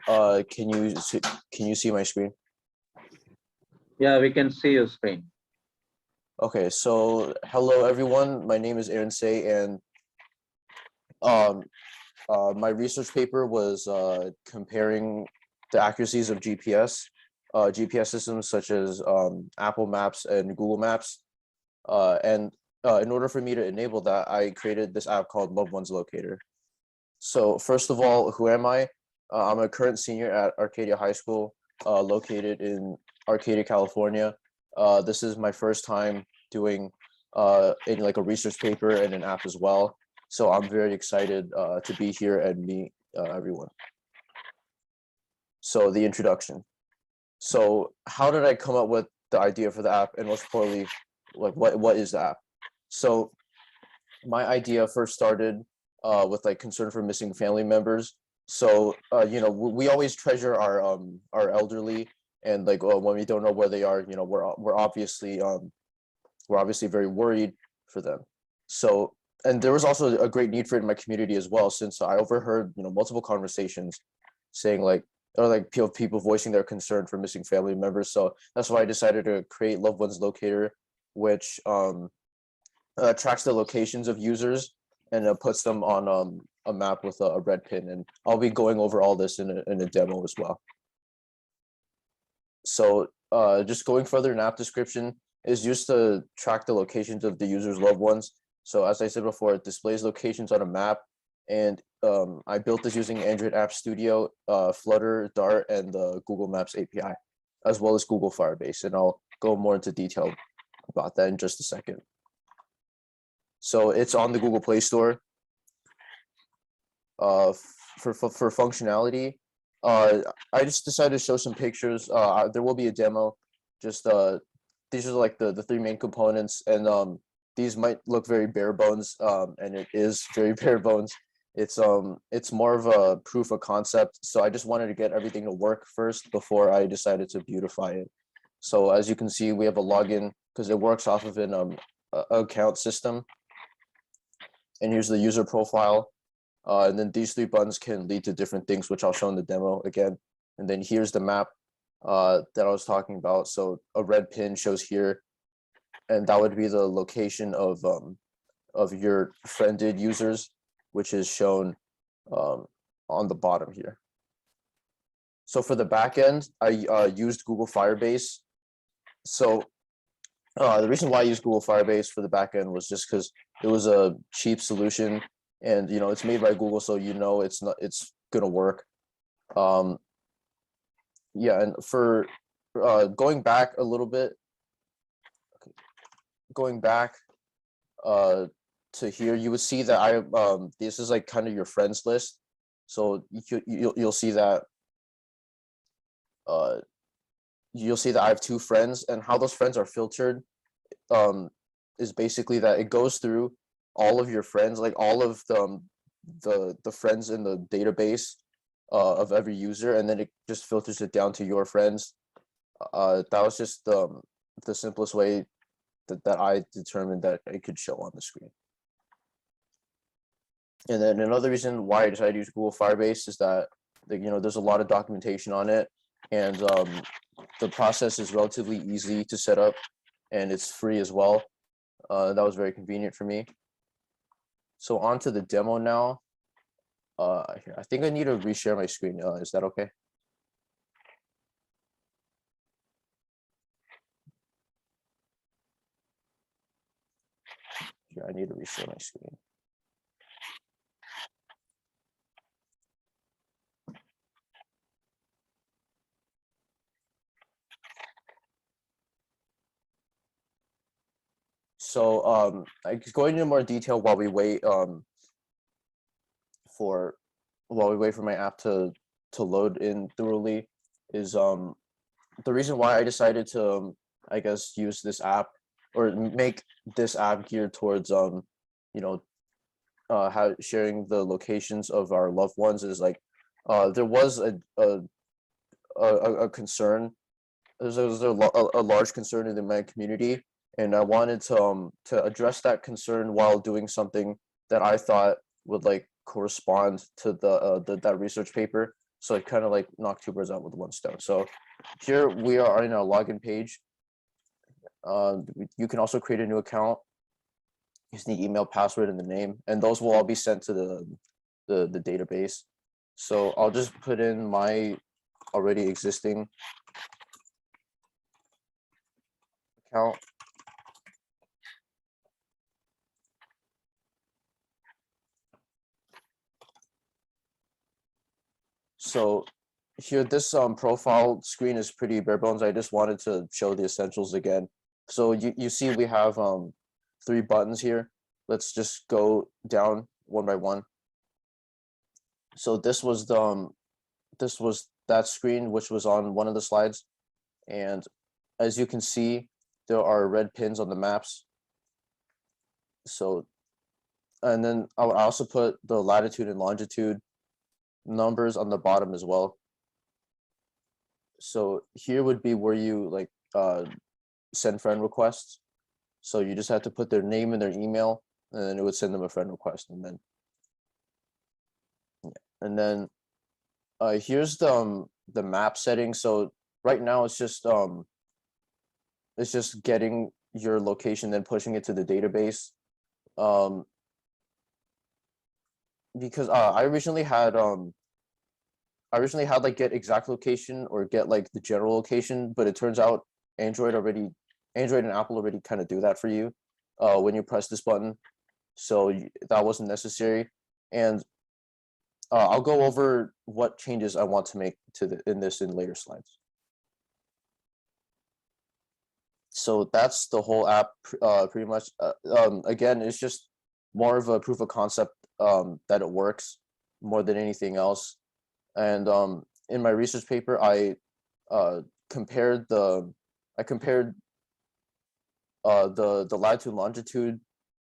Can you see my screen? Yeah, we can see your screen. Okay, so hello everyone. My name is Aaron Say, and my research paper was comparing the accuracies of GPS systems such as Apple Maps and Google Maps. And in order for me to enable that, I created this app called Loved Ones Locator. So first of all, who am I? I'm a current senior at Arcadia High School, located in Arcadia, California. This is my first time doing in like a research paper and an app as well. So I'm very excited to be here and meet everyone. So the introduction. So how did I come up with the idea for the app, and most importantly, like what is the app? So my idea first started with like concern for missing family members. So you know, we always treasure our elderly, and like when we don't know where they are, you know, we're obviously very worried for them. So, and there was also a great need for it in my community as well, since I overheard, you know, multiple conversations saying like, or like people voicing their concern for missing family members. So that's why I decided to create Loved Ones Locator, which tracks the locations of users and puts them on a map with a red pin. And I'll be going over all this in a demo as well. So just going further, in app description is used to track the locations of the user's loved ones. So as I said before, it displays locations on a map, and I built this using Android App Studio, Flutter, Dart, and the Google Maps API, as well as Google Firebase. And I'll go more into detail about that in just a second. So it's on the Google Play Store. For functionality, I just decided to show some pictures. There will be a demo. Just these are like the three main components, and these might look very bare bones, and it is very bare bones. It's more of a proof of concept. So I just wanted to get everything to work first before I decided to beautify it. So as you can see, we have a login because it works off of an account system. And here's the user profile. And then these three buttons can lead to different things, which I'll show in the demo again. And then here's the map that I was talking about. So a red pin shows here, and that would be the location of your friended users, which is shown on the bottom here. So for the back end, I used Google Firebase. So the reason why I used Google Firebase for the back end was just because it was a cheap solution, and you know, it's made by Google, so you know it's gonna work. Yeah, and for going back a little bit, going back to here, you would see that I this is like kind of your friends list. So you'll see that you'll see that I have 2 friends, and how those friends are filtered is basically that it goes through all of your friends, like all of the friends in the database of every user, and then it just filters it down to your friends. That was just the simplest way that I determined that it could show on the screen. And then another reason why I decided to use Google Firebase is that, you know, there's a lot of documentation on it, and the process is relatively easy to set up, and it's free as well. That was very convenient for me. So on to the demo now. Here, I think I need to reshare my screen. Is that okay? Here, I need to reshare my screen. So I could go into more detail while we wait for my app to load in thoroughly. Is the reason why I decided to I guess use this app, or make this app geared towards you know, how sharing the locations of our loved ones, is like there was a concern. There's a large concern in my community, and I wanted to address that concern while doing something that I thought would like correspond to that research paper. So I kind of like knock two birds out with one stone. So here we are in a login page. You can also create a new account using the email, password, and the name, and those will all be sent to the database. So I'll just put in my already existing account. So here, this profile screen is pretty bare bones. I just wanted to show the essentials again. So you see we have 3 buttons here. Let's just go down one by one. So this was that screen which was on one of the slides, and as you can see, there are red pins on the maps. So, and then I also put the latitude and longitude numbers on the bottom as well. So here would be where you like send friend requests. So you just have to put their name and their email, and then it would send them a friend request. And then here's the map setting. So right now it's just getting your location, then pushing it to the database. Because I originally had like get exact location or get like the general location, but it turns out Android and Apple already kind of do that for you when you press this button. So that wasn't necessary. And I'll go over what changes I want to make in later slides. So that's the whole app pretty much. Again, it's just more of a proof of concept that it works more than anything else. And in my research paper, I compared the latitude longitude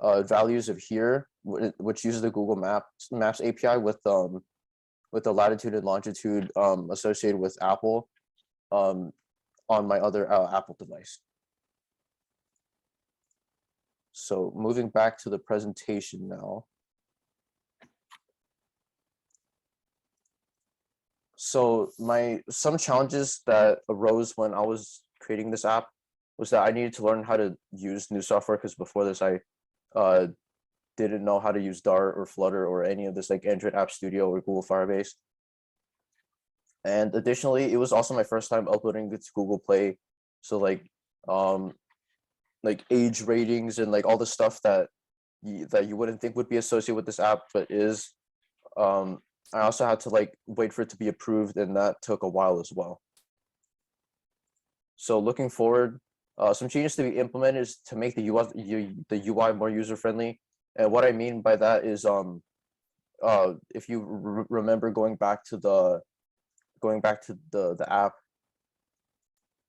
values of here, which uses the Google Maps API, with the latitude and longitude associated with Apple on my other Apple device. So moving back to the presentation now. So some challenges that arose when I was creating this app was that I needed to learn how to use new software, because before this I didn't know how to use Dart or Flutter or any of this like Android App Studio or Google Firebase. And additionally, it was also my first time uploading it to Google Play. So like age ratings and like all the stuff that you wouldn't think would be associated with this app, but is. I also had to like wait for it to be approved, and that took a while as well. So looking forward, some changes to be implemented is to make the UI more user-friendly. And what I mean by that is if you remember going back to the app,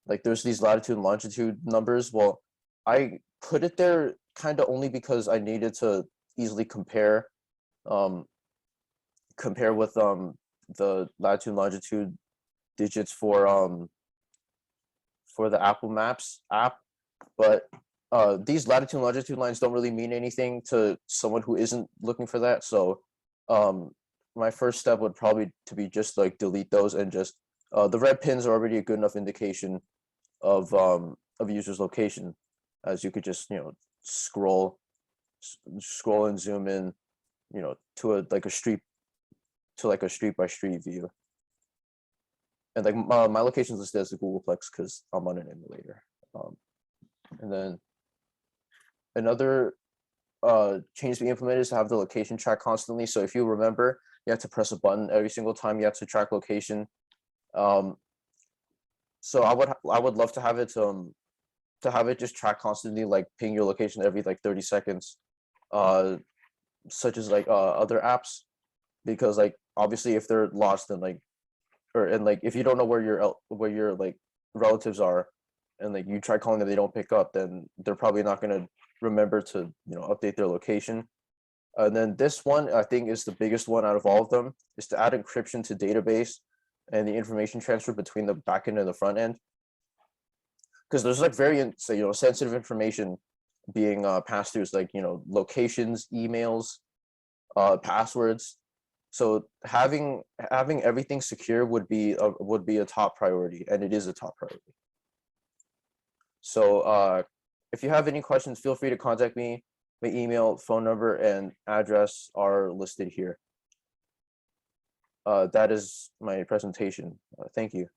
like there's these latitude and longitude numbers. Well, I put it there kind of only because I needed to easily compare with the latitude and longitude digits for the Apple Maps app. But these latitude and longitude lines don't really mean anything to someone who isn't looking for that. So my first step would probably to be just like delete those, and just the red pins are already a good enough indication of user's location, as you could just scroll and zoom in to a street by street view. And like my location is listed as a Googleplex because I'm on an emulator. And then another change to be implemented is to have the location track constantly. So if you remember, you have to press a button every single time you have to track location. So I would love to have it just track constantly, like ping your location every like 30 seconds, such as like other apps, because like obviously if they're lost, then if you don't know where your like relatives are, and like you try calling them, they don't pick up, then they're probably not going to remember to update their location. And then this one, I think, is the biggest one out of all of them, is to add encryption to database and the information transfer between the backend and the front end, because there's like very sensitive information being passed through, like locations, emails, passwords. So having everything secure would be a top priority, and it is a top priority. So if you have any questions, feel free to contact me. My email, phone number, and address are listed here. That is my presentation. Thank you.